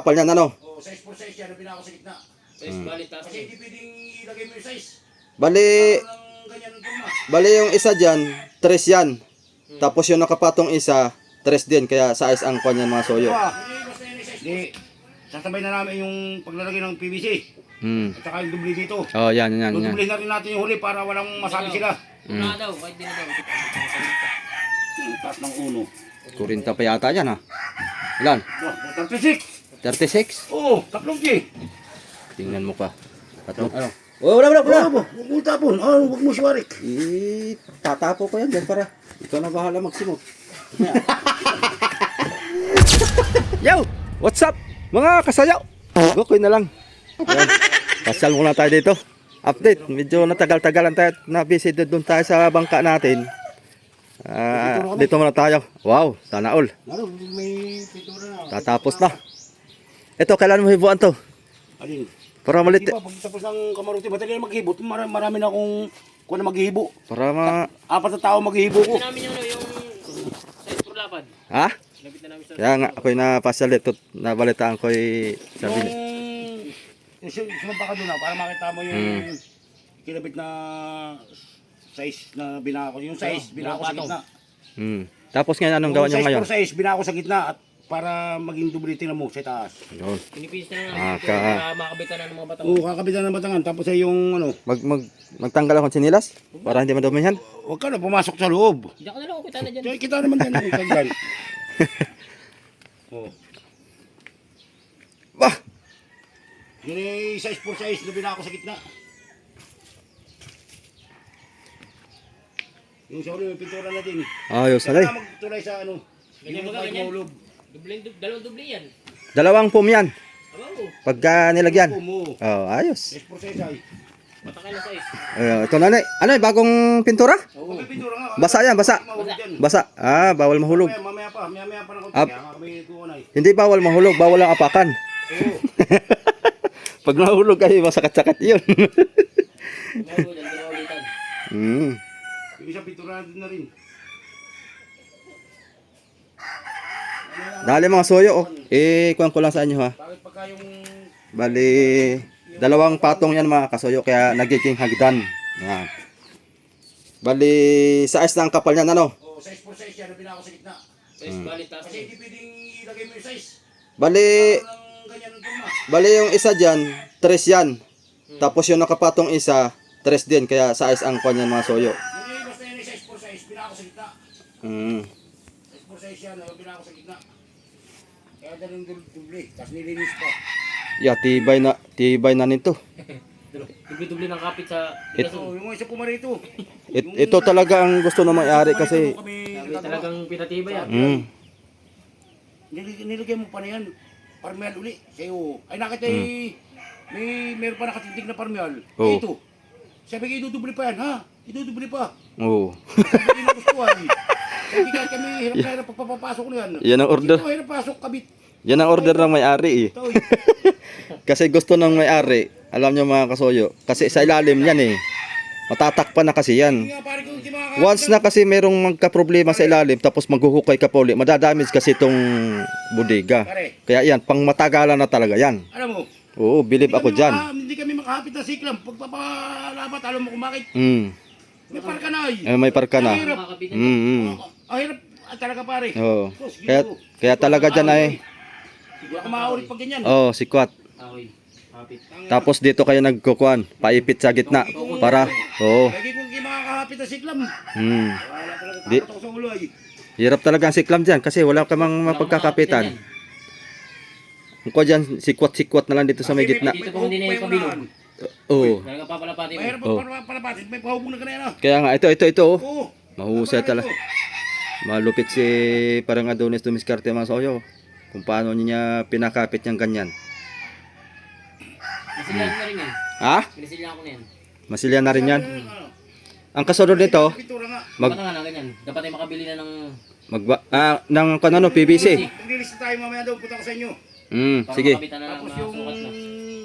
Kapal niyan ano? Oh, size for size yan, pinako sa gitna. Size balit taas. Kasi hindi pwedeng ilagay mo yung size. Bali, Parang ng ganyan ang forma. bali yung isa dyan, 3 yan. Tapos yung nakapatong isa, 3 din. Kaya size ang kwan yan mga soyo. Basta yan yung size. Di, sasabay na namin yung paglalagay ng PVC. At saka yung dubli dito. Oh, yan. Dudubli na rin natin yung huli para walang masabi sila. Wala daw, kahit di na daw. Taas ng uno. 40 pa yata yan ha. Ilan? Oh, 36. 36? Oo, tatlong G. Tingnan mo pa. Tatlong ano? Oh, wala. Huwag mo tapon. Huwag mo siwarik. Tatapo ko yan dyan para. Ikaw na bahala magsimot. Yo! What's up? Mga kasayaw! Okay na lang. Yan. Pasyal muna tayo dito. Update. Medyo natagal-tagalan tayo. Na-busy doon tayo sa bangka natin. Dito muna tayo. Wow, sana all. May pintura na. Tatapos na. Ito, kailan mo hibuan to? Alin? Para malit. Diba, pag tapos ng kamaruti, madali na maghibot. Marami na akong kuha na maghihibo. Para Apat na tao maghihibo ko. Ito namin yung size for lapad. Ha? Nabit na namin sa... Kaya nga, ako'y napasyal dito. Nabalitaan ko'y sabi niya. Sumampa ka doon na para makita mo yung kinabit na size na binako. Yung size, binako sa gitna. Tapos ngayon, anong gawa niyo ngayon? Yung size for size, binako sa gitna at para maging double tingnan mo sa taas. Yun. Pinipis na namin ito para makabitan na ng mga batang. Oo, kakabitan ng batangan. Tapos ay yung ano, Magtanggal akong sinilas? Para hindi madumihan? huwag ka na pumasok sa loob. Diyan ka na lang, kita na dyan. Kita naman yan. Kagyan. Oh. Bah! Yun ay size for size na binako sa gitna. Yung sa ulo, yung pintura na din. Ayos, alay. Kaya magtulay sa ano. Ganyan yung ba ganyan? mahulog. Dalawang dubli yan. Dalawang pum yan. Abaw, Pagka nilagyan. Kumo. Oh, ayos. Size for size ay. matakay na size. Ito na ano bagong pintura? Oo. May pintura nga. Basa yan, basa. Mahulog yan. Basa. Bawal mahulog. Mamaya pa ng konti. Up. Kaya nga kami kukunay. Hindi bawal mahulog, bawal ang apakan. Oo. Pag mahulog ay masakat-sakat yun. Abaw, dyan dalawa ulitan. Yung isang pintura na rin. Dali mga soyo, kuhan ko lang sa inyo ha. Bakit pagka yung Bali, dalawang patong yan mga kasoyo, kaya nagiging hagdan. Yan. Bali, size na ang kapal niyan, ano? oh, size for size yan, binako sa gitna. Size balit taas. Kasi hindi pwedeng ilagay mo yung size. Bali, Parang ng ganyan ang forma. bali yung isa dyan, 3 yan. Tapos yung nakapatong isa, 3 din, kaya size ang kwan yan mga soyo. Yung basta yan yung size for size, binako sa gitna. Size for size yan, binako sa gitna. Kaya dyan yung dubli, tapos nilinis pa. Yeah, tibay na nito. Dubli-dubli ng kapit sa So, yung isa pumarito. Ito talaga ang gusto ng may-ari kasi talagang pinatibay yan. Nilagay mo pa na yan. Parmeal uli. Sa'yo. Ay nakita meron pa nakatindig na parmeal. Oo. Ito. Sabi ko, idudubli pa yan, ha? Idudubli pa. Oo. Sabi ko, gustuhan. Sabi ka kami, hirap na hirap pagpapapasok na yan. Yan ang order. Ito, hirap pasok, kabit. Yan ang order ng may-ari eh. Ito, Kasi gusto ng may-ari, alam nyo mga kasoyo, kasi sa ilalim yan eh. Matatakpan na kasi yan. nga pare ko, hindi makakakita. Once na kasi merong magka-problema sa ilalim, tapos maghuhukay ka pa ulit, madadamage kasi itong bodega. Pare, Kaya yan, pang matagalan na talaga yan. alam mo, Oo, believe ako dyan. Hindi kami makahapit na siklam. Pagpapalabat, alam mo kung bakit. Mm. May parka na ay. May parka na. Ang hirap. Makakabitan. Ang hirap talaga pare. Oo. Sus, Kaya, ginoo. kaya talaga dyan ay, Hindi ako maulit pag ganyan. oh, sikwat. Ako'y kapit. Tapos dito kayo nagkukuhan, paipit sa gitna. Para, oo. Lagi kong hindi makakahapit na siklam. Mm. Wala talaga, Di- takot ako sa ulo ay. Hirap talaga ang siklam dyan kasi wala ka mang mapagkakapitan. Ang ko dyan, sikwat-sikwat na lang dito sa may gitna. Dito kung hindi na yung pabilog. Oo. Talagang papalapati mo. Mahirap Oh. palapatin. May pahubog na kanina. Kaya nga, ito. Oh. Oo. Mahusay talaga. Malupit si parang Adonis Dumiscarte mga soyo. Kung paano niya pinakapit niyang ganyan. Nasilyan ko na rin yan. Ha? Pinasilyan ko na yan. Masilya na rin yan. Ang kasunod nito, Pintura nga. Mag- Dapat nga na ganyan. Dapat ay makabili na ng... ng kanano, PVC. Pag-release na tayo mamaya daw, punta ko sa inyo. para Sige. makabitan na ng Tapos mga yung... sukat na.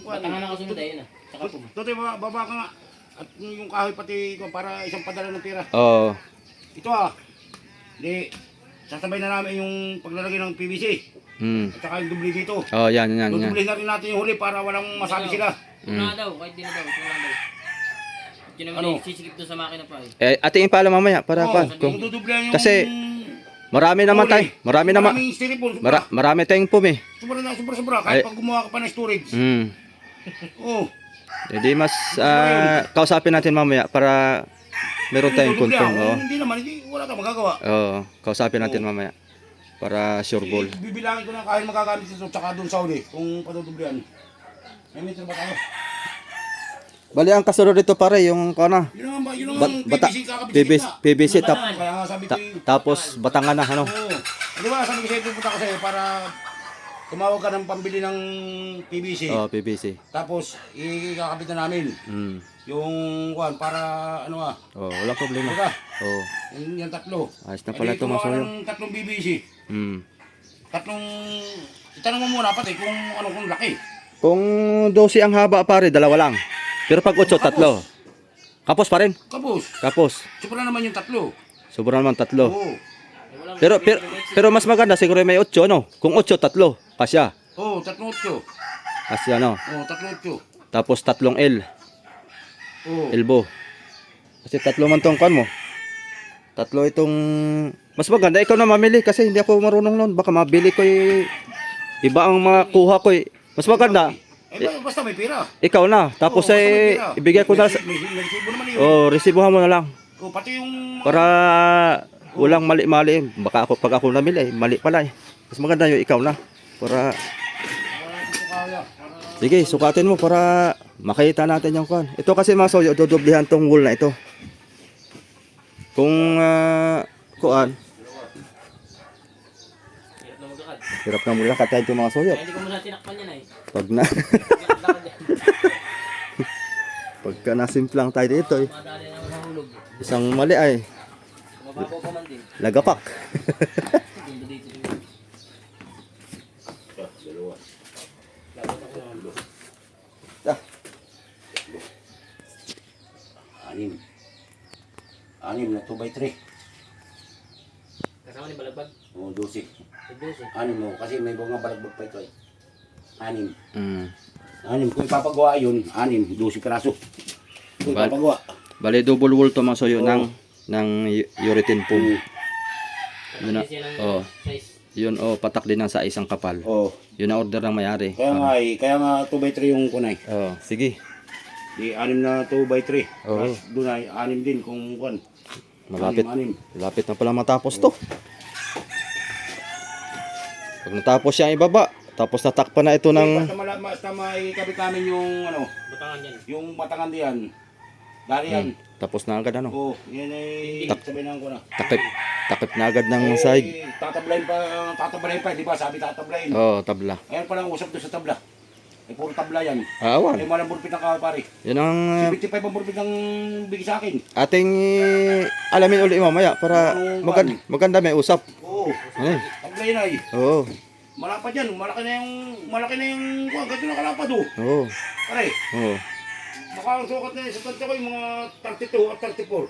Batangan na kasunod ay yun ah. Saka po. Dote, baba ka nga. At yung kahoy pati para isang padala ng pera. Oo. Ito Di, sasabay na namin yung paglalagay ng PVC. Mm. At saka yung dubli dito. Oh, yan. Dudubli na rin natin yung huli para walang masabi sila. Kung na daw, kahit di na daw, kung na daw. Yun naman Ano? sisikip doon sa makina pa eh. Atingin pa lang mamaya para Oo, kung kung dudublihan yung... kasi marami naman tayo. Marami naman. Maraming styrofoam. Sobra. Marami tayong pumi. Sobra. Kahit pag gumawa ka pa ng storage. Mm. Oo. Hindi mas kausapin natin mamaya para meron tayong Dudubli confirm. ako. Oo. Hindi naman, wala kang magagawa. Oo, kausapin natin mamaya para sure ball. Bibilangin ko na kahit magagamit ito tsaka doon sa uli kung padudublihan. May metro ba tayo? Bali ang kasunod dito pare yung kana. Yun ang Bata, PVC kakabit sa gitna. PVC Kaya nga sabi ko yung... tapos batangan na ano. Oo. Di ba sabi ko sa'yo, pupunta ko sa'yo para tumawag ka ng pambili ng PVC. Oh, PVC. Tapos ikakabit na namin. Mm. Yung kuwan para ano ah. Oh, wala problema. Diba? Oh, Yung tatlo. ayos na pala ito mga Gumawa soyo. ng tatlong PVC. Mm. Tatlong... Itanong mo muna pati kung ano kung laki. Kung 12 ang haba pare, dalawa lang. Pero pag 8, tatlo. Kapos pa rin. Kapos. Sobra naman yung tatlo. Sobra naman tatlo. Oo. Pero mas maganda siguro may 8 no. Kung 8, tatlo. Kasya. Oo, tatlong 8. Kasya no. Oo, tatlong 8. Tapos tatlong L. Oo. Elbow. Kasi tatlo man tong kan mo. Tatlo itong mas maganda ikaw na mamili kasi hindi ako marunong noon. Baka mabili ko iba ang makuha ko eh. Mas maganda. Basta may pera. Ikaw na. Tapos Oo, basta may pera. ibigay ko na sa May resibo naman yun. oh, resibuhan mo na lang. Oo, pati yung... Para walang mali-mali. Baka ako pag ako namili, mali pala eh. Mas maganda yung ikaw na. Para sige, sukatin mo para makita natin yung kan. Ito kasi mga soyo, dudublihan tong wool na ito. Kung kuan, Hirap na maglakad. hirap na mula katay itong mga soyo. Kaya hindi ko muna tinakpan yan eh. Pag na pagka nasimplang tayo dito eh. Madali na ako nahulog. Isang mali ay Mababaw pa man din. lagapak. Dito dito siguro. Dalawa. Labot ako ng ulo. Ah, 6. 6 na 2x3. Kasama ni Balagbag. Oo, 12. Ubus eh. 6 mo, kasi may mga balagbag pa ito eh. 6. mm. 6. Kung ipapagawa yun, 6. 12 piraso. Kung Bal- ipapagawa. Bali double wool to mga soyo Oo. ng urethane foam. Yun na. Kasi yan ang Oh. size. Yun oh, patak din ng sa isang kapal. Oo. Yun ang order ng may-ari. Kaya nga 2x3 yung kunay. Oh, sige. Di 6 na 2x3. Oo. Tapos doon ay 6 din kung kun. Malapit. 6. Malapit na pala matapos to. Pag natapos siya ibaba, tapos natakpan na ito ng Basta maikabit namin yung ano, Batangan yan. yung batangan diyan. Dali yan. tapos na agad ano. Oo, yan ay sabihin ko na. Takip na agad ng sahig. Tatablayin pa, di ba? Sabi tatablayin. Oh, tabla. Ayan palang usap doon sa tabla. Ay puro tabla yan. Awan. Ay malang burpit ng kapari. Yan ang 75 ang burpit ng bigay sa akin. ating alamin uli mamaya para maganda may usap. Oo, Ano? tabla yan ay. Oo. Malapad yan, malaki na yung ganito na kalapad oh. Oo. Pare, Oo. baka ang sukat na yun sa tansya ko yung mga 32 at 34.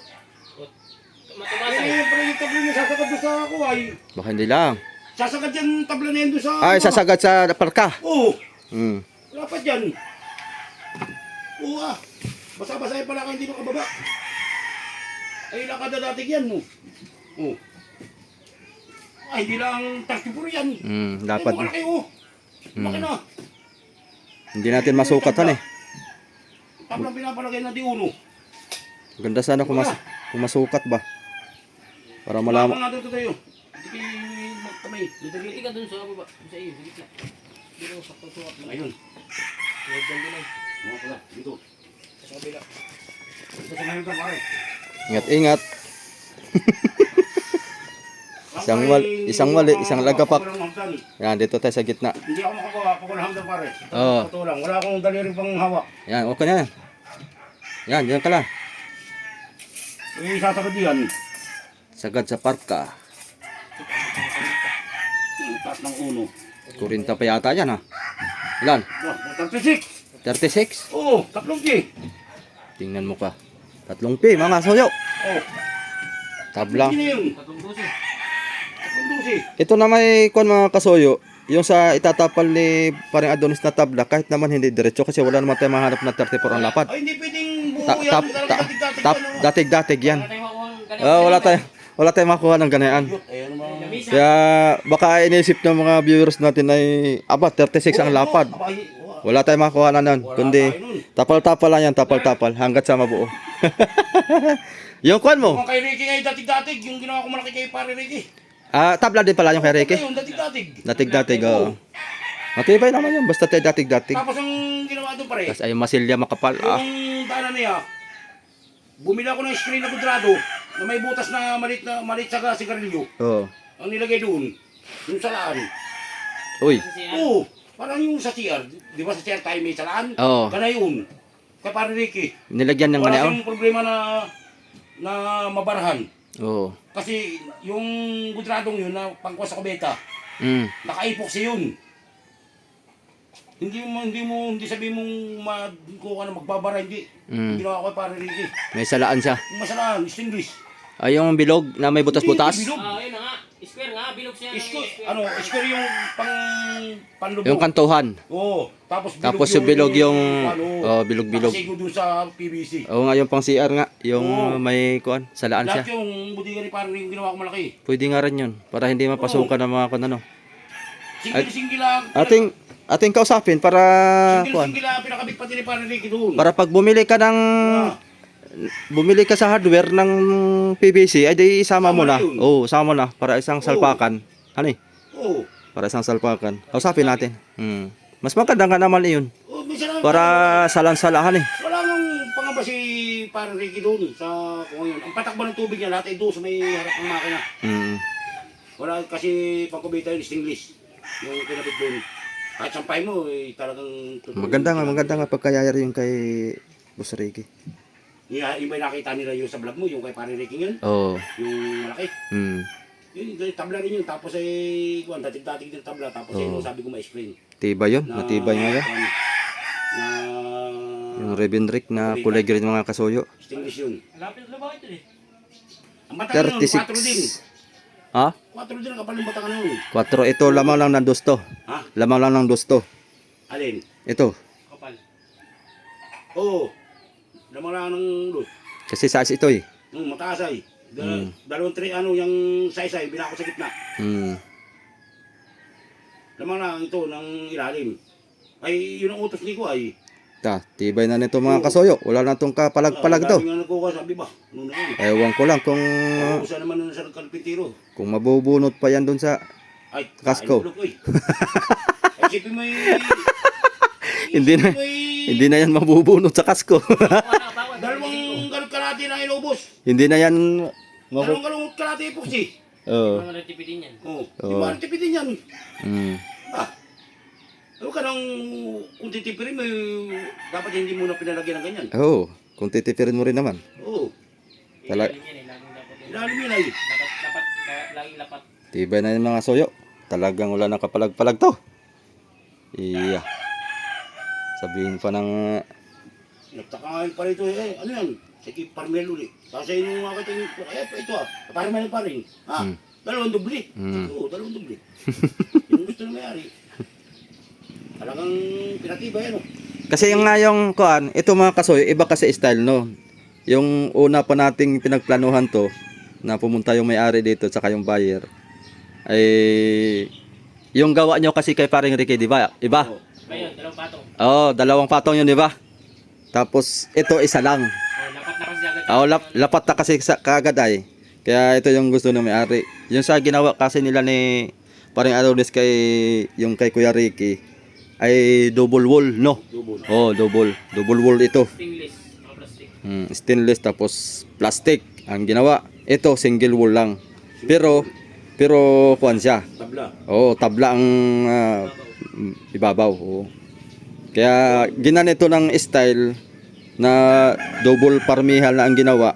Matumasay. Eh, pare yung tabla niya sasagad doon sa kuway. Baka hindi lang. Sasagad yan tabla na yan doon sa... Ay, sasagad sa parka. Oo, Hmm. malapad yan. Oo ah, basa-basa pala kayo hindi makababa. Ay, nakadadating yan no. Oo. Ay, hindi lang 34 yan. Dapat Ay, malaki oh. Malaki na. hindi natin masukatan eh. Tablang pinapalagay na di uno. Ganda sana kung masukat ba. Para malaman. Malaman nga doon tayo. Hindi magkamay. Hindi ka dun sa baba. Sa iyo, sa gitna. Dito sa pagsukat mo. Ayun. Huwag dyan din ay. Mga pala, dito. Sa kabila. Dito sa ngayon ka pare. Ingat-ingat. Isang mali, isang lagapak. Yan, dito tayo sa gitna. Hindi ako makagawa pag wala hanggang pare. Oo. Totoo lang. Wala akong daliri pang hawak. Yan, okay na yan. Yan, diyan ka lang. Eh, sasagad yan. Sagad sa parka. Ang taas ng uno. 40 pa yata yan ha. Ilan? Oh, 36. 36? Oo, tatlong G. Tingnan mo ka. 3 pi, mga soyo. Oh, Tablang. sino yun? Tatlong dosi. Tatlong 12. Ito na may kuan mga kasoyo. yung sa itatapal ni parang Adonis na tabla, kahit naman hindi diretso kasi wala naman tayong mahanap na 34 ang lapad. Ay, hindi pwedeng buo Tap, yan. tap, Talagang tap, datig-datig tap, yan, oh. datig-datig yan. Wala tayong makuhang ganyan. Wala tayong makuha ng ganyan. Ayun, ayun naman. Gamisa. Kaya baka inisip ng mga viewers natin ay, 36 ang lapad. Aba, Wala tayong makuha na nun. Wala Kundi, tayo nun. tapal-tapal lang yan, tapal-tapal. Hanggat sa mabuo. Yung kwan mo, Kung kay Ricky ngayon datig-datig, yung ginawa ko malaki kay pare Ricky. tabla din pala yung kay Ricky. Ayun, datig-datig. Datig-datig, oo. Matibay naman yun, basta tayo datig-datig. Tapos ang ginawa doon pare, Tapos ay masilya makapal. yung daanan niya, bumili ako ng screen na kudrado na may butas na malit sa sigarilyo. Oo. Ang nilagay doon, yung salaan. Uy. Kasi Oo, parang yung sa CR. Di ba sa CR tayo may salaan? Oo. Kana yun. Kay pare Ricky. Nilagyan ng Wala ganyan. siyang problema na mabarahan. Oo. Kasi yung gudradong yun na pangkuha sa kubeta, Mm. naka-epoxy yun. Hindi sabi mong kuha na magbabara, hindi. Mm. Ginawa ko kay pare Ricky. May salaan siya. Yung masalaan, stainless. Ay, yung bilog na may butas-butas. Hindi, bilog. ayun na nga. Square nga, bilog siya. Square yung panlubog. Yung kantuhan. Oo. Tapos Tapos yung bilog yung bilog-bilog. Nakasigo dun sa PVC. Oo nga, yung pang CR nga. Yung Oo. may kuan, salaan Lahat siya. yung budigan ni parang yung ginawa ko malaki. Pwede nga rin yun. Para hindi mapasukan ng mga kung ano. Single lang. Ating kausapin para kuan. Single lang pinakabit pati ni parang Ricky doon. Para pag bumili ka ng sa hardware ng PVC, ay di isama mo Sama na. na yun. Oo, sama na para isang salpakan. Ano eh? Oo. Para isang salpakan. Kausapin natin. Mas maganda nga naman yun. Oh, minsan lang. Para salan-salahan eh. Wala nang pangamba si parang Ricky doon sa kung yun. Ang patakbo ng tubig niya lahat ay doon sa may harap ng makina. Mm. Wala kasi pangkubita yung stainless. Yung kinabit doon. Kahit sampay mo, talagang... Maganda nga pagkayayari yung kay Boss Ricky. Yung may nakita nila yung sa vlog mo, yung kay Pare Ricky yun. Oo. Yung malaki. Mm. Yun, tabla rin yun. Tapos datig-datig din tabla. Tapos sabi ko ma-screen. Tiba yun. Matibay nga yan. Na... Yung ribbon rick na kulay green mga kasuyo. Stainless yun. Lapit na ba ito eh? Ang batang nun, 4 din. 36. Ha? 4 din ang kapal ng batang nun. 4. Ito lamang lang ng dusto. Ha? Lamang lang ng dusto. Alin? Ito. Kapal. Oo. Lamang lang ng lut. Kasi size ito eh. Mataas ay. Dalawang yung size-ay, binako sa gitna. Mm. Lamang lang ito ng ilalim. Ay, yun ang utos ni ko ay. Tibay na nito mga kasuyo. Wala na itong kapalag-palag to. Dami nga nagkuha, sabi ba? Ano na yun? Ewan ko lang kung Usa naman na sa kalpintiro. kung mabubunot pa yan dun sa Ay, Kasko. kain bulok, oy. Ay, sipin mo hindi na yan mabubunot sa kasko. dalawang galot kalati na inubos. Hindi na yan Dalawang galot kalati epoxy. Oo. Mga natipidin yan. Oo. Di ba, tipidin yan. Mm. Ah. Ano ka nang, kung titipirin mo, dapat hindi mo na pinalagyan ng ganyan. Oo. Kung titipirin mo rin naman. Oo. Tala- Ilalim yan eh. Laging dapat yun. Ilalim yun ay. Lapat, laging lapat. Tibay na yung mga suyo. Talagang wala na kapalag-palag to. Iya. Sabihin pa ng Nagtakain pa rito eh. Ano yan? Sige, parmel ulit. Tapos ayun yung mga kating, ito parmel pa rin. Ha? Dalawang dubli. Oo, dalawang dubli. Yung gusto na mayari. Talagang pinatibay ano. kasi yung nga yung kuan, ito mga kasoy, iba kasi style no. Yung una pa nating pinagplanuhan to na pumunta yung may-ari dito saka yung buyer ay yung gawa nyo kasi kay paring Ricky, di ba? Iba? Oo. Ayun, dalawang patong. Oo, dalawang patong yun, di ba? Tapos ito isa lang. Lapat na kasi agad. Lapat na kasi kaagad ay. Kaya ito yung gusto ng may-ari. Yung sa ginawa kasi nila ni paring Adonis kay yung kay Kuya Ricky ay double wall, no? Double. Oh, double wall ito. Stainless. Mga plastic. Stainless tapos plastic ang ginawa. Ito single wall lang. Pero kuan siya. Tabla. Oh, tabla ang ibabaw. Oh. Kaya ginanito ng style na double parmihal na ang ginawa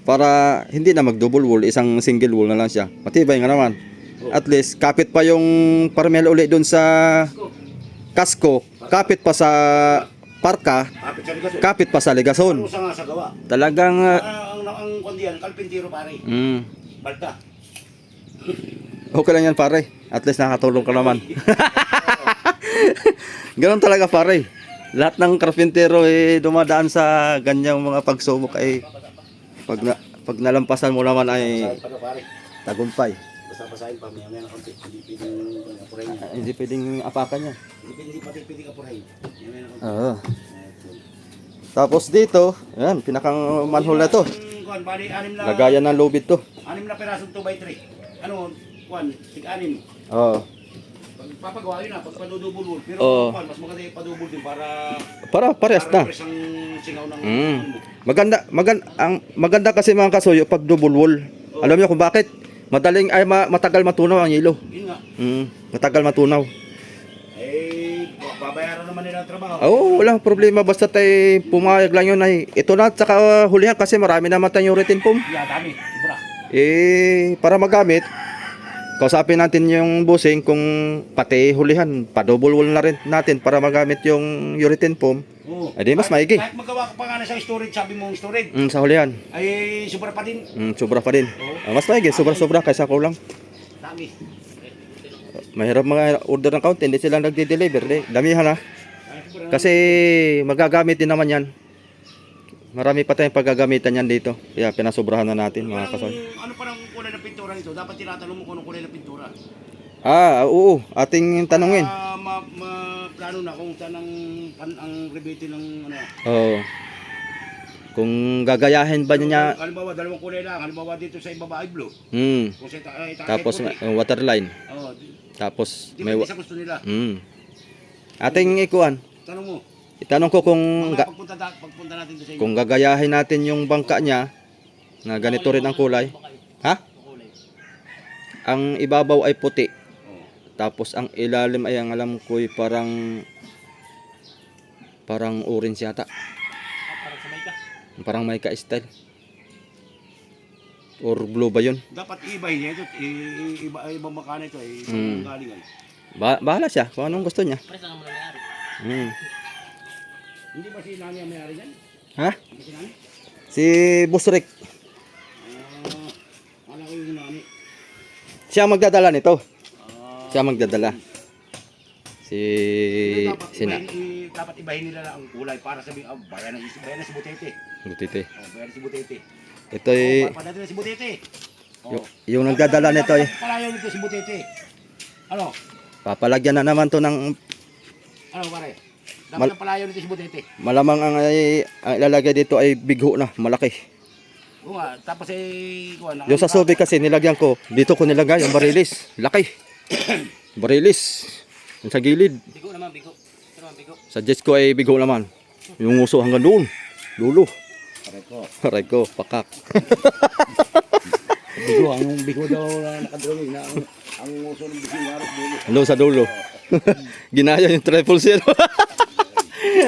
para hindi na mag double wall, isang single wall na lang siya. Matibay nga naman. At least kapit pa yung parmihal uli doon sa kasko, kapit pa sa parka, Kapit sa ligason. kapit pa sa ligason. Ano sa nga sa gawa? Talagang Ang kondiyan, kalpintiro pare. mm, Balta. okay lang yan pare. At least nakatulong ka naman. Ganun talaga pare. Lahat ng karpintero dumadaan sa ganyang mga pagsubok ay pag nalampasan mo naman ay Basahin pa na pare. tagumpay. Basta basahin pa, maya na konti. Hindi pwedeng apurahin niya. Hindi pwedeng apakan niya. Hindi pwedeng apurahin. Maya na konti. Oo. Tapos dito, ayan, pinakang manhole na to. Kuan, bali, anim na, Lagayan ng lubid to. anim na perasong 2x3. Ano, kuan, tig-anim. Oo. Pag papagawa yun na, pag padudubol. Pero Oo. kuan, mas maganda yung padubol din para Parehas na. pares ang singaw ng Mm. ano mo. Maganda kasi mga kasuyo pag double wall. Alam niyo kung bakit? Matagal matunaw ang yelo. Yun nga. Matagal matunaw. Eh, babayaran naman nila ang trabaho. Oo, walang problema basta tayo pumayag lang yun ay ito na tsaka hulihan kasi marami naman tayong retin foam. Yeah, dami. Sobra. Para magamit, kausapin natin yung bossing kung pati hulihan, pa-double wall na rin natin para magamit yung urethane foam. Oo. Ay, di mas maigi. Kahit magawa ka pa nga na sa storage, sabi mong storage, Sa hulihan. ay sobra pa din. Sobra pa din. Mas maigi, sobra-sobra kaysa kulang. Dami. Mahirap mga order ng count, hindi sila nagde-deliver. Damihan na. Ay, sobra. Kasi magagamit din naman yan. Marami pa tayong paggagamitan yan dito. Kaya pinasobrahan na natin mga kasoy. Ano pa ng kulay ng pintura nito? Dapat tinatanong mo kung anong kulay ng pintura. Oo. Ating tanungin. Plano na kung saan ang rebate ng ano. Oo. Kung gagayahin ba niya. Halimbawa, dalawang kulay lang. Halimbawa dito sa ibaba ay blue. Kung sa itaas ay Tapos puti. waterline. Oo. Tapos Di may ba sa gusto nila? ating ikuan. Tanong mo. Itanong ko kung Mamaya pagpunta natin doon sa inyo. kung gagayahin natin yung bangka niya na ganito rin ang kulay. Ha? Ang ibabaw ay puti. Oo. Tapos ang ilalim ay ang alam ko ay parang orange yata. Para sa may ka. Parang Mica style. Or blue ba yun? Dapat ibahin niya ito. Ibang makana ito. Ibang galingan. Bahala siya kung anong gusto niya. Pares lang naman ang nangyari. Hindi ba si Nani ang may-ari dyan? Ha? Hindi si Nani? Si Busrik. Alam ko yung Nani. Siya ang magdadala nito. Ah, Siya ang magdadala. Si dapat ibahin nila lang ang kulay para sabihin, bayan na si Butete. Butite. Bayan na si Butete. Ito ay Padating na si Butete. yung nagdadala nito ay Palayaw nito si Butete. Ano? papalagyan na naman to ng Ano pare? Dapat ang palayaw nito si Butete. malamang ang ilalagay dito ay bigho na, malaki. Oo nga, tapos kuha. Yung sa subi kasi nilagyan ko, dito ko nilagay yung barilis. Laki. Barilis. Yung sa gilid. Bigo naman, bigo. Ito naman, bigo. Sa jets ko ay bigo naman. Yung uso hanggang doon. Dulo. Pare ko. Aray ko, pakak. Bigo daw na nakadrawing na ang uso ng bigo harap dulo. Hello sa dulo. Ginaya yung triple zero.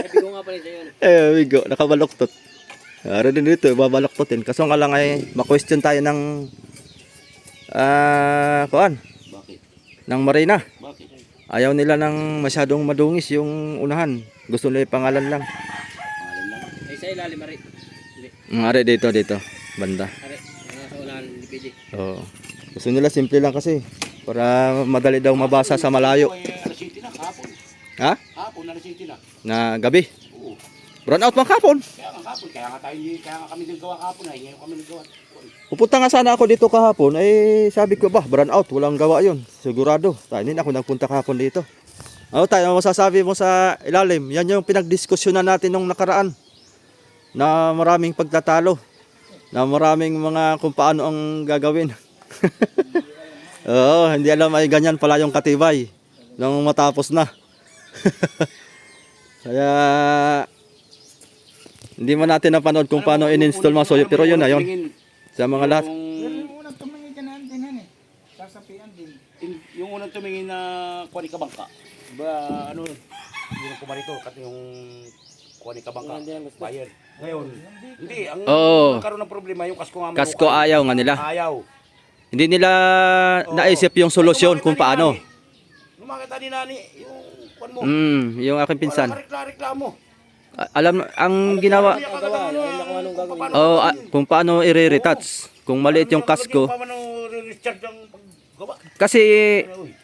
Bigo nga pala sa'yo. Bigo, nakabaloktot. Ara din dito, babaloktotin. Kaso nga lang ay ma-question tayo ng kuan, Bakit? ng marina. Bakit? Ayaw nila ng masyadong madungis yung unahan. Gusto nila yung pangalan lang. Pangalan lang. Ay, sa ilalim, Mari. Hindi. Are dito, banda. Mari. Mga sa unahan ni PJ. Oo. Gusto nila simple lang kasi para madali daw mabasa sa malayo. Ay, alas 7 na, kahapon. Ha? Kahapon, alas 7 na. Na gabi. Oo. Brown out mang kapon. Kaya nga kahapon, kaya nga kami nagawa kahapon ay ngayon kami nagawa. Pupunta nga sana ako dito kahapon. Sabi ko ba, brown out, walang gawa yun. Sigurado. Tayo din ako nagpunta kahapon dito. Ano tayo, ano masasabi mo sa ilalim? Yan yung pinagdiskusyonan natin nung nakaraan. Na maraming pagtatalo. Na maraming mga kung paano ang gagawin. Oo, hindi alam ay ganyan pala yung katibay. Nung matapos na. Kaya hindi man natin napanood kung paano in-install mga soyo. Pero yun na yun. Sa mga lahat. Yung Unang tumingin ka na din, sasapian din. yung unang tumingin na kuwani ka bangka. Diba, ano, hindi na kumarito, kasi yung kuwani ka bangka. Bayan. Ngayon, hindi, ang Oo. nagkaroon ng problema, yung kasko nga may Kasko mukha. ayaw nga nila. Ayaw. Hindi nila naisip yung solusyon kung paano. Lumakita ni Nani, yung kuwan mo. Yung aking pinsan. Wala ka reklamo. Alam, ang ginawa, kung paano i-retouch. Kung maliit yung kasko, Paano re-recharge ang Baba. Kasi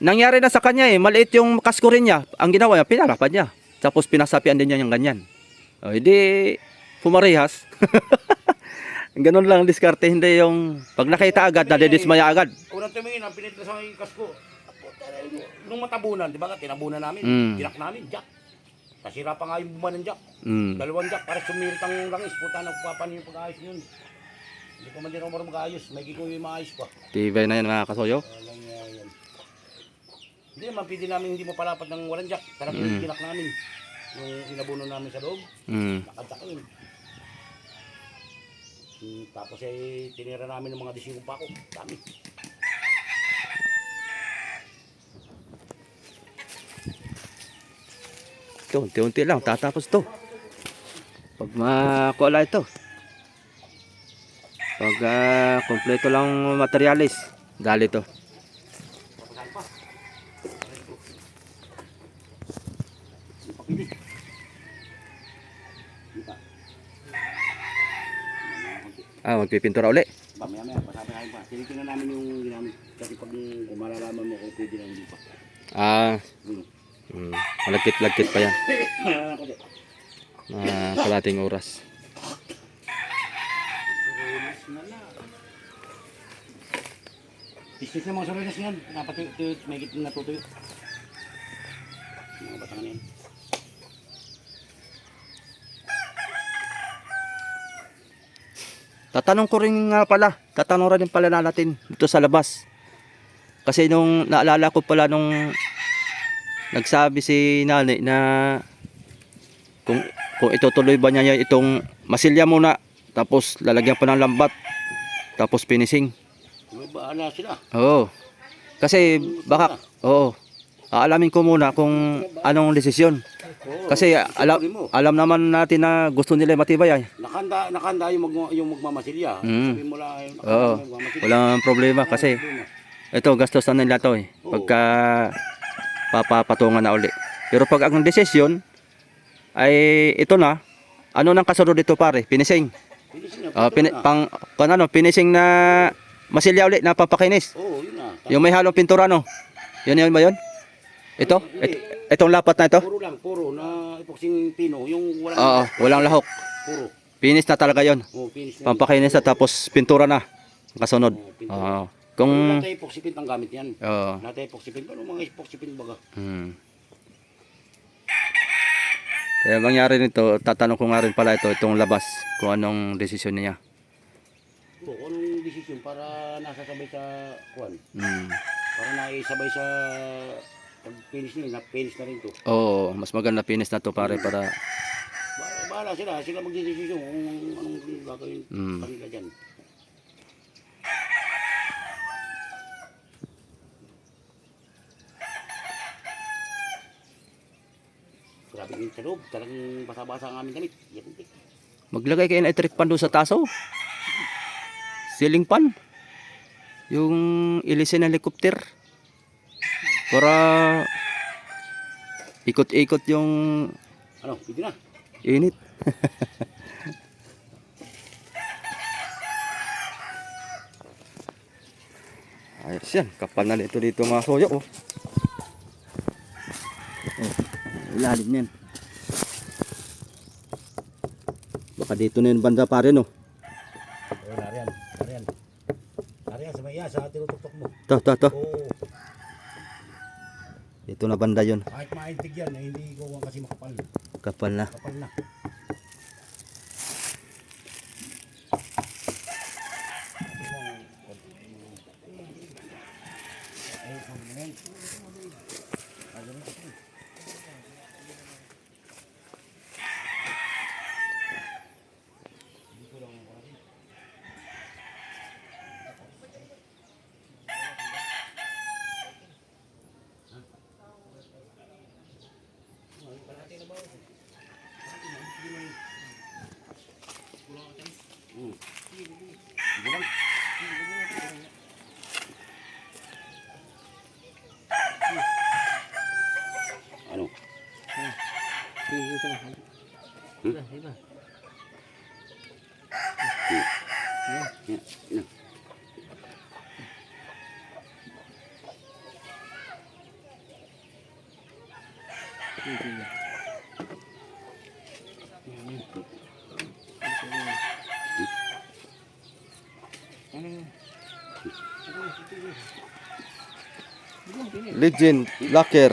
nangyari na sa kanya eh, maliit yung kasko rin niya. Ang ginawa niya, pinalapan niya. Tapos pinasapian din niya yung ganyan. O, hindi pumarehas. Ganun lang ang diskarte, hindi yung pag nakita agad, nadidismaya agad. Unang tumingin, ang pinit na sa aking kasko. Nung matabunan, di ba? Tinabunan namin. Tinak namin, jack. Nasira pa nga yung buman ng jack. Dalawang jack, para sumirit ang langis. Puta, nagpapan yung pag-ayos yun. Hindi pa man din ako marunong mag-ayos. May kikuyo yung maayos pa. Tibay na yan mga kasoyo. Walang yan. Hindi naman pwede namin hindi mapalapat ng walang jack. Talagang yung tinak namin. Yung inabuno namin sa loob. Nakadyak yun. Tapos ay tinira namin ng mga disingong pako. Dami. Ito, unti-unti lang, tatapos to. Pag makuha ito. Pag kompleto lang materialis, dali to. Magpipintura uli. Mamaya-maya, pasabi pa. Tinitingnan namin yung ginamit. Kasi pag malalaman mo kung pwede na hindi pa. Malagkit-lagkit pa yan. Kalating oras. Istis na mga sarilinas yan. Napatuyo, may gitna natutuyo. Mga batangan yan. Tatanong ko rin nga pala, tatanong rin pala natin dito sa labas. Kasi nung naalala ko pala nung nagsabi si nanay na kung itutuloy ba niya itong masilya muna, tapos lalagyan pa ng lambat, tapos finishing. May baala sila. Oo. Kasi baka, aalamin ko muna kung anong desisyon. Kasi alam naman natin na gusto nila matibay ay. Nakanda yung magmamasilya. Sabihin mo lang yung magmamasilya. Walang problema kasi ito gastos na nila to eh. Pagka papapatungan na uli. Pero pag ang desisyon ay ito na, ano nang kasunod dito pare? Finishing. Finishing na masilya uli na papakinis. Oo, yun na. Yung may halong pintura no. Yun ba yun? Ito? Itong lapat na ito? Puro na epoxing pino, yung walang walang lahok. Puro. Finish na talaga 'yon. Finish na. Pampakinis na tapos pintura na. Kasunod. Kung natay epoxy paint ang gamit yan. Natay epoxy paint, ano mga epoxy paint baga? Kaya mangyari nito, tatanong ko nga rin pala itong labas kung anong desisyon niya. Anong desisyon para nasasabay sa kuan? Para naisabay sa pag-finish niya, na-finish na rin to. Oo, mas maganda finish na to pare para bahala sila magdidesisyon kung anong gagawin kanila dyan. Grabe yung sa loob, talagang basa-basa ang aming damit. maglagay kayo ng electric pan doon sa taso. Ceiling fan. Yung ilisin ng helicopter. Para ikot-ikot yung Pwede na. init. Ayos yan, kapal na nito dito mga soyo. Ilalim yan. Baka dito na yung banda pare no. Nariyan. Nariyan, sa tinutuktok mo. To. Oo. Dito na banda yun. Kahit maintig yan, hindi ko kasi makapal. Kapal na. Kapal na. Ano? Iba. Legend Locker.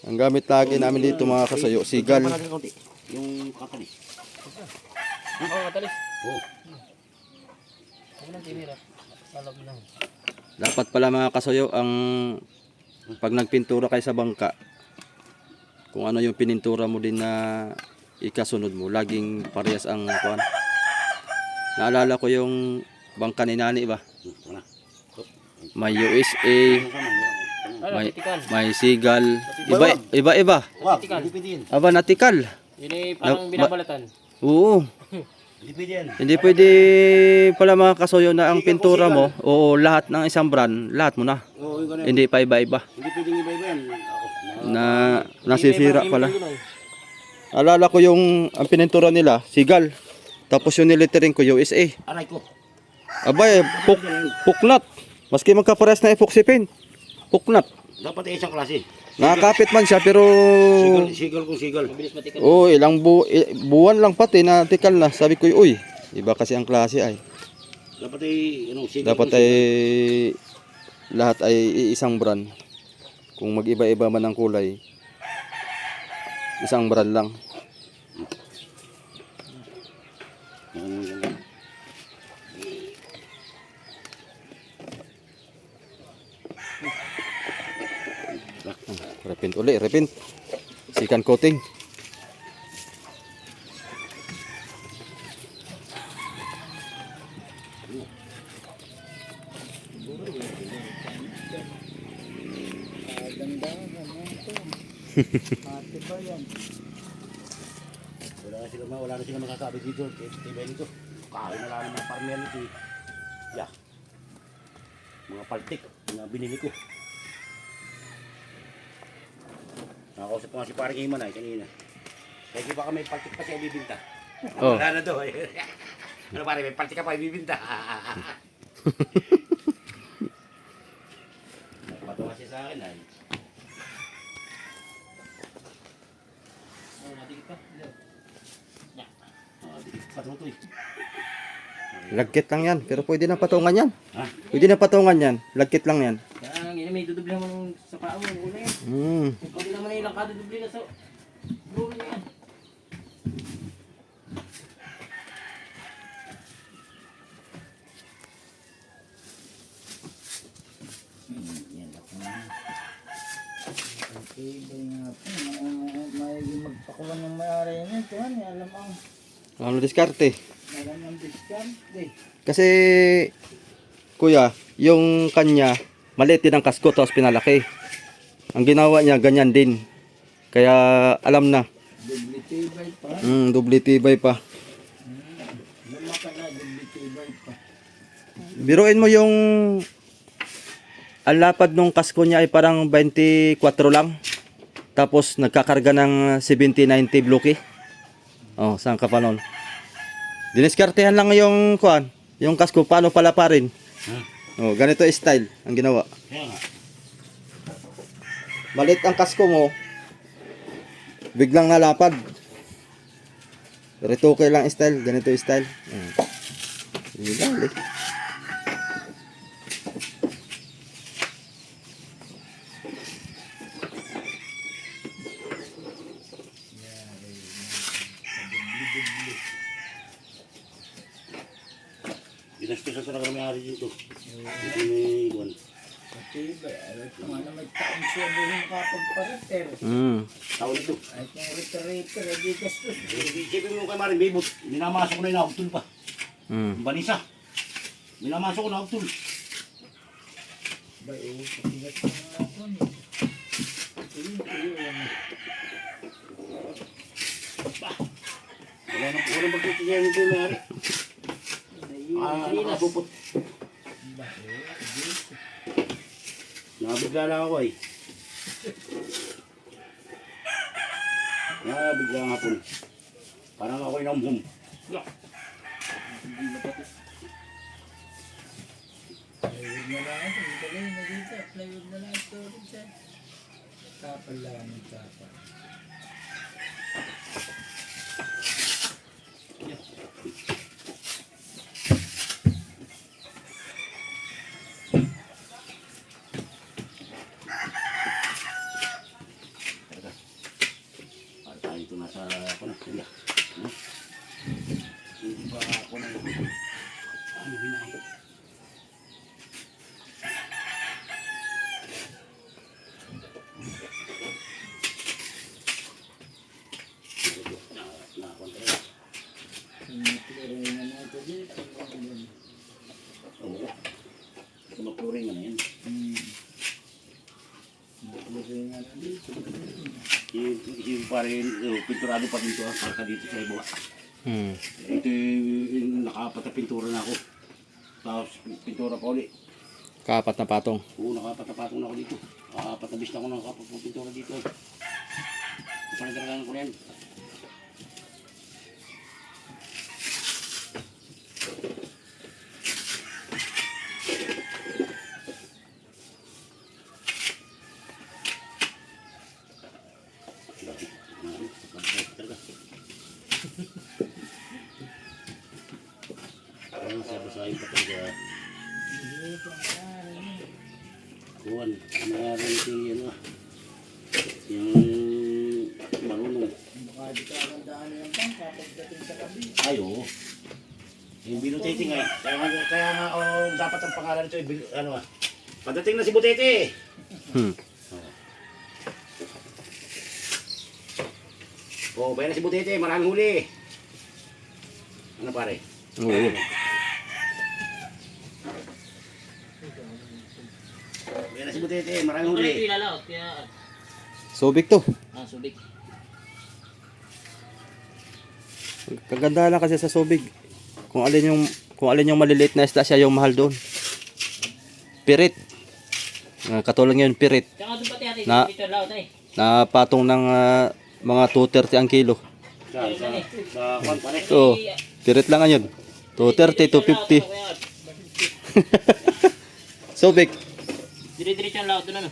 Ang gamit lagi namin dito mga kasayo, sigal. Pa natin konti. Yung katalis. Oo, katalis. Oo. Huwag lang tinira. Salab lang. Dapat pala mga kasayo, ang pag nagpintura kayo sa bangka, kung ano yung pinintura mo din na ikasunod mo, laging parehas ang kuan. Naalala ko yung bangka ni Nani ba? Ito na. May USA, Ano, may, vertical. may sigal, iba. Wow, hindi pwede yan. Aba, natikal. Yun ay parang binabalatan. Oo. Hindi pwede yan. Hindi pwede pala mga kasoyo na ang pintura mo, o lahat ng isang brand, lahat mo na. Oo, yung ganun. Hindi pa iba-iba. Hindi pwedeng iba-iba yan. Ako. Nasisira pala. Alala ko yung ang pinintura nila, sigal. Tapos yung nilittering ko, USA. Aray ko. Abay, puknat. Maski magkapares na epoxy paint, puknat. Dapat ay isang klase. Nakakapit man siya pero Sigal kung sigal. Mabilis matikan. ilang buwan lang pati na tikal na. Sabi ko, uy, iba kasi ang klase ay. Dapat ay sigal. Dapat kung ay sigal. lahat ay isang brand. Kung mag-iba-iba man ang kulay, isang brand lang. Ganun. Repint uli, repint. Sikan coating. Ganda naman ito. Ate ba yan? Wala na sila masasabi dito. Tiba nito. Kain na lang ng mga parmel ito. Yeah. Mga paltik. Mga binili ko. Nakakausap ko nga si parang Iman ay kanina. Kaya baka may paltik pa siya ibibinta. Oh. Wala na daw eh. Ano pare, may paltik ka pa ibibinta. Patawa siya sa akin ay. Oh, natikit pa. Dikit pa ito eh. Lagkit lang yan, pero pwede na patungan yan. Ha? Pwede na patungan yan, lagkit lang yan. Kaya yun may dudubli naman sa paa mo. Una yan. Hmm. Pwede naman yung ilang kadudubli na sa dulo na yan. Yan ako na. Okay, ba nga po. May magpakulan ng may-ari niya. Ito yan, alam ang Ano diskarte? alam ang discount. Kasi, kuya, yung kanya, maliit din ang kasko tapos pinalaki. Ang ginawa niya, ganyan din. Kaya, alam na. Double tibay pa. Doble tibay pa. Lumaka na, double tibay pa. Biruin mo yung ang lapad nung kasko niya ay parang 24 lang. Tapos nagkakarga ng 70-90 bloke. Oh, saan ka pa nun? Diniskartehan lang yung kuan, yung kasko paano pala pa rin. Oh, ganito style ang ginawa. Kaya nga. Malit ang kasko mo, biglang nalapad. Retoke lang style, ganito style. Dali. Ginastos sa talaga may-ari dito. Hindi may iwan. Tibay, alam ko nga na may taong siya buhing kapagpariter. Tao nito. Ay kung riter-riter, hindi gastos. Isipin mo kay Maring Bibot, minamasok ko na yung naugtol pa. Ang balisa. Minamasok ko na naugtol. Ba, patigat ko na ako niya. Wala magtitiyan nito yung may-ari. Nakapupot. Nakabigla lang ako eh. Nakabigla nga po. Parang ako'y namhum. Plywood na lang ito. Tagay na dito. Plywood na lang ito. Kapal lang ang kapal. Tayo ito nasa ako na. Hindi ba ako na ano hinahin? Sinutuloy na natin dito. Oo. Tumakluring na yan. Sinutuloy na natin dito. Yung parin, pinturado pa dito, parka dito sa iba. Hmm. Ito yung nakapat na pintura na ako. Tapos pintura pa ulit. Kapat na patong. Oo, nakapat na ako dito. Nakapat na bis na ako nakapat na pintura dito. Panagaralan ko na yan. Ano sabi pa talaga? Kuwan, ang nangyari si ano, yung marunong. Baka di ka ang daan ng bangka pagdating sa kabi. Ay, oo. Yung binutete nga. Kaya nga, dapat ang pangalan nito, ano ah. Pagdating na si Butete. Hmm. Oh, bayan na si Butete, maraming huli. Ano pare? Oo. Bayan na si Butete, maraming Ano huli. ito ilalaot? Kaya, Subic to. subik. Kaganda lang kasi sa Subic. Kung alin yung maliliit na isda siya yung mahal doon. Pirit. Katulad ngayon pirit. Tsaka doon pati ate, Na- dito laot ay. Na patong ng mga 230 ang kilo. Sa kwan pare. So, pirit lang ngayon. 230, 250. Subic. Dire-diretso ang laot doon ano.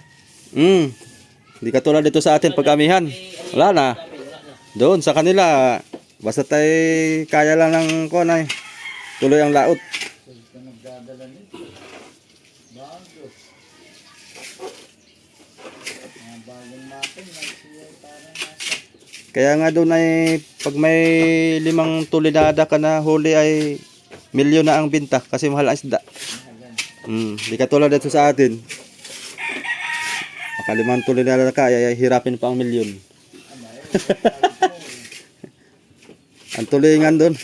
Hindi katulad dito sa atin pag-amihan. Wala na. Wala na. Doon sa kanila, basta tayo kaya lang ng kuwan ay tuloy ang laot. Pag ka nagdadala nito. Bago. Mga bagong mapin. Nagsiya parang nasa. Kaya nga doon ay pag may 5 tulinada ka na huli ay milyon na ang binta kasi mahal ang isda. Di katulad dito sa atin. Baka 5 tulinada ka ay hirapin pa ang milyon. Ang tulingan doon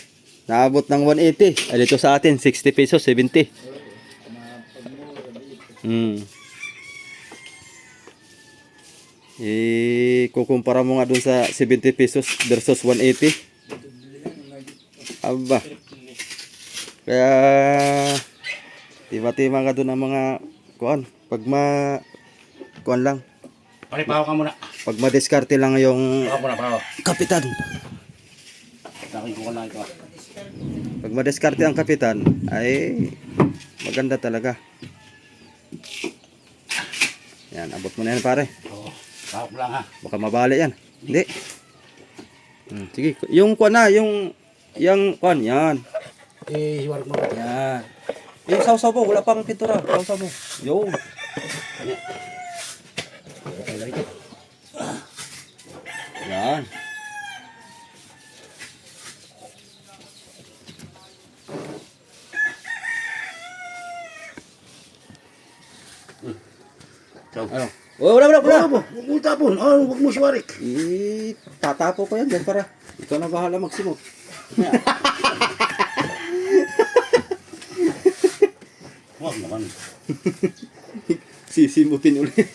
naabot ng 180. Ay dito sa atin 60 pesos, 70. Kukumpara mo nga doon sa 70 pesos versus 180. Aba. Kaya tima-tima ka doon ang mga kuan. Pag kuan lang. Pare, pahaw ka muna. Pag ma-discarte lang yung Pahaw muna, pahaw. kapitan. Sakin ko ka na ito. Pag ma-discarte ang kapitan ay maganda talaga. Yan, abot mo na yan pare. Oo, pahaw ko lang ha. Baka mabali yan. Hindi. Sige, yung kuan na, yung kuan, yan. Hiwarik mo. Yan. Yung sausaw mo, wala pang pintura. Sausaw mo. Yung. Yan. So, Ano? Oh, wala. huwag mo tapon. Huwag mo siwarik. Tatapo ko yan dyan para ikaw na bahala magsimot. Huwag naman. Sisimutin ulit.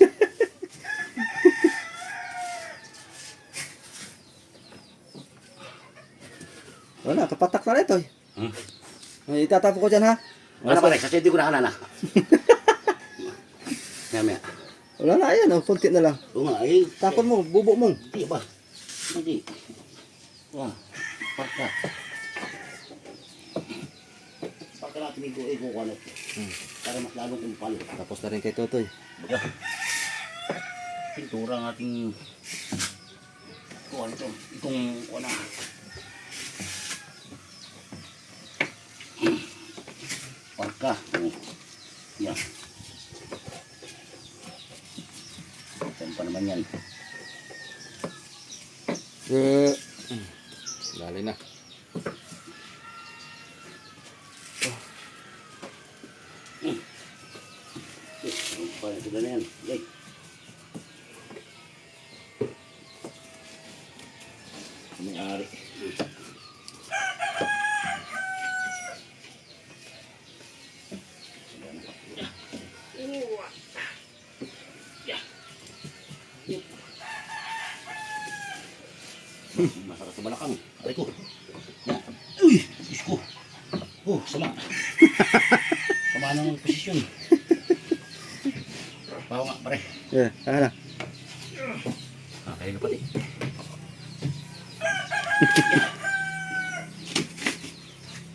Wala, kapatak na ito. Ay, itatapo ko dyan ha. Wala pare, kasi hindi ko nakalala. Maya. Wala na, ayan oh, konti na lang. Oo nga, eh. Tapon mo, bubo mo. Hindi ba? Hindi. Wah, parka. Parka natin ikukuha natin. Para mas lalo kong palo. Tapos na rin kay Totoy. Baga. pintura ng ating kuha ito. Itong kuha na. Parka. Oh. Yan. Saan pa naman yan? Dali na. Paano ito na yan? Yay. May-ari. Masarap sa balakang. Aray ko. Yan. Uy! Diyos ko. Oh, sama. Sama ng posisyon. Bawa nga, pare. Ano? Kaya na pati.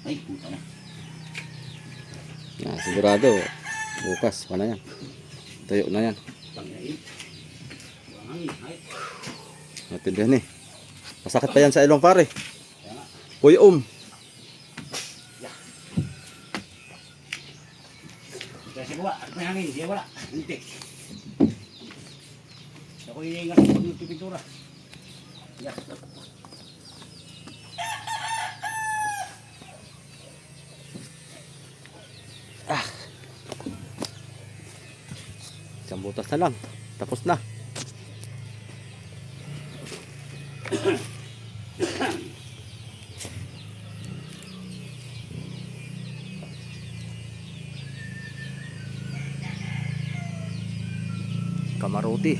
Ay, puta na. Sigurado, bukas, na yan. Tayo na yan. Tangyain. Hangin. Ay. Natindihan eh. Masakit pa yan sa ilong pare. Kaya nga. Uy, Kaya sa gawa, at may hangin. Siya wala. Hindi. Ako iingat sa pagpipintura. Yeah. Isang butas na lang. Tapos na. Kamaruti.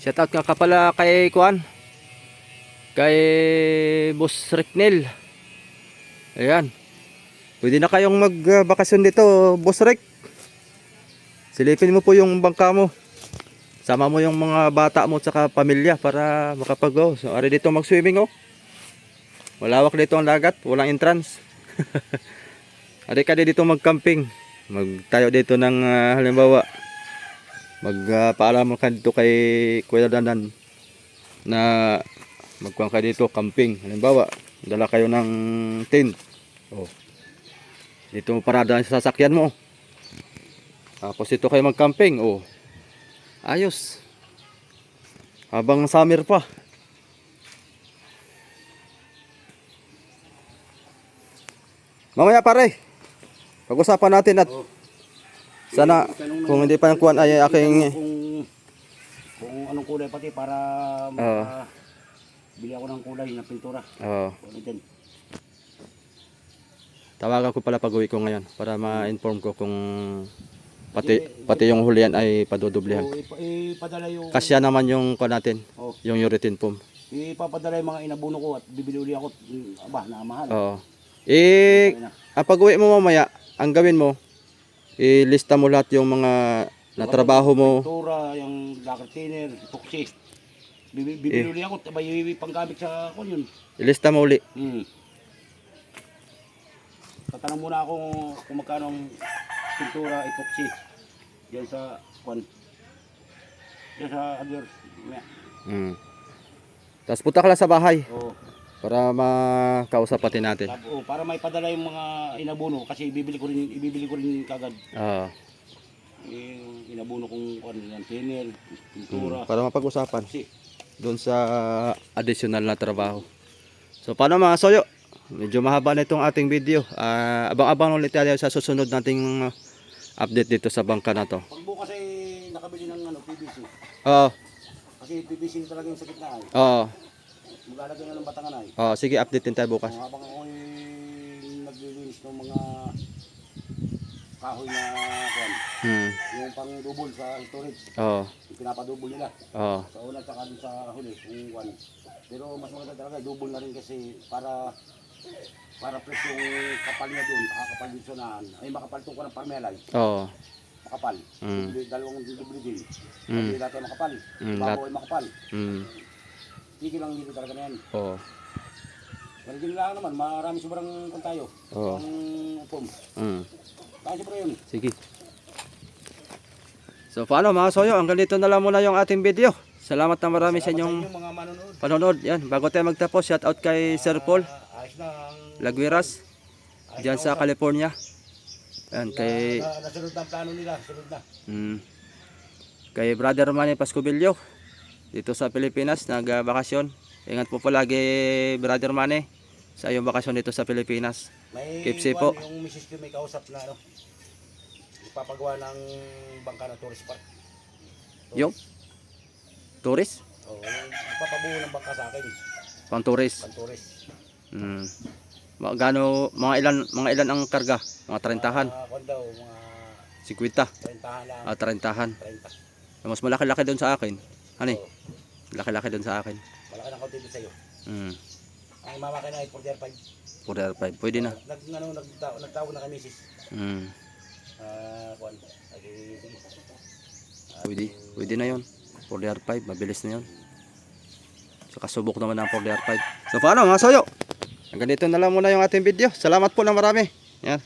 Shout out nga ka pala kay Kuan. Kay Boss Ricknel. Ayan. Pwede na kayong magbakasyon dito, Boss Rick. Silipin mo po yung bangka mo. Sama mo yung mga bata mo at saka pamilya para makapag-go. So, ari dito mag-swimming oh. Malawak dito ang dagat, walang entrance. Ari ka dito mag-camping. Magtayo dito ng halimbawa magpaalam ka dito kay Kuya Danan na magkuhan ka dito camping. Halimbawa, dala kayo ng tent. Oh. Dito mo parada sa sasakyan mo. Tapos dito kayo mag-camping. Oh. Ayos. Habang summer pa. Mamaya pare. Pag-usapan natin at sana kung hindi pa ng kuwan ay aking kung anong kulay pati para bili ako ng kulay na pintura. Ulitin. Tawagan ko pala pag-uwi ko ngayon para ma-inform ko kung pati yung hulihan ay padudublihan. Ipadala yung Kasya naman yung kuwan natin, yung urethane foam. Ipapadala yung mga inabuno ko at bibili uli ako. Aba, namahal. Oo. Ang pag-uwi mo mamaya, ang gawin mo, ilista mo lahat yung mga natrabaho mo. Pintura, yung lacquer thinner, epoxy. Bibili uli ako, tabay panggamit sa kon yun. Ilista mo uli. Tatanong muna ako kung magkano ang pintura, epoxy. Diyan sa kon. Diyan sa Adwer. Tapos punta ka lang sa bahay Oo. para makausap pati natin. Para may padala yung mga inabuno kasi ibibili ko rin kagad. Yung inabuno kong kon, yung thinner, pintura. Para mapag-usapan Epoxy. doon sa additional na trabaho. So paano mga soyo? Medyo mahaba na itong ating video. Abang-abang ulit tayo sa susunod nating update dito sa bangka na to. Pag bukas ay nakabili ng PVC. Oo. Kasi PVC talaga yung sakit na ay. Oo. Maglalagay na ng batangan ay. Oo, sige, update din tayo bukas. Habang ako ay naglilinis ng mga kahoy na kwan. Yung pang double sa storage. Oo. Yung pinapadouble nila. Oo. Sa una at saka dun sa huli, yung kwan. Pero mas maganda talaga, double na rin kasi para fresh yung kapal niya doon, kakapal dito sa naan. Ay makapal itong ko ng parmelay. Oo. makapal. Mm. Dalawang dubli din. Mm. Hindi dati makapal. Mm, Bago ay makapal. Mm. Tigil lang dito talaga na yan. Oo. Pero din lang naman, marami sobrang kung tayo. Oo. Ang upom. Mm. Kaya sobra yun. Sige. So paano mga soyo, hanggang dito na lang muna yung ating video. Salamat na marami sa inyong mga manonood. panonood. Yan, bago tayo magtapos, shout out kay Sir Paul Ayos na ang... Lagwiras diyan sa California. Yan, kay Nasunod na ang plano nila. Sunod na. kay Brother Manny Pascubillo dito sa Pilipinas, nagbakasyon. Ingat po palagi Brother Manny sa iyong bakasyon dito sa Pilipinas. May Keep safe po. Yung misis ko may kausap na ano. Ipapagawa ng bangka na tourist park. Yung tourist, Oo, ipapabuo ng bangka sa akin. pang tourist. Pang tourist. Mga ilan ang karga? Mga 30-han, Kung daw, mga 50, 30 lang. 30-han. 30. Mas malaki-laki doon sa akin. Ano eh? Oo. Laki-laki doon sa akin. Malaki ng konti din sa'yo. Mm. Ang mamakin na ay 4 4R5. Pwede na. Nagtawag na kay misis. Mm. Kuan. Sige. Pwede na yon. 4R5. Mabilis na yon. So kasubok naman ang 4R5. So paano mga soyo? Hanggang dito na lang muna yung ating video. Salamat po na marami. Yan.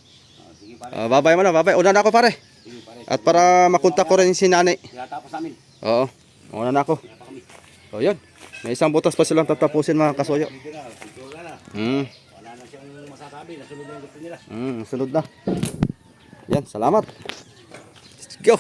Sige pare. Bye-bye muna. Bye-bye. Una na ako pare. Sige pare. At para makontak ko rin si Nani. Tinatapos namin. Oo. Una na ako. Kaya pa kami. So yun. May isang butas pa silang tatapusin mga kasoyo. Video na. Video na. Mm. Wala na siyang masasabi. Nasunod na yung gusto nila. Sunod na. Yan. Salamat. Let's go.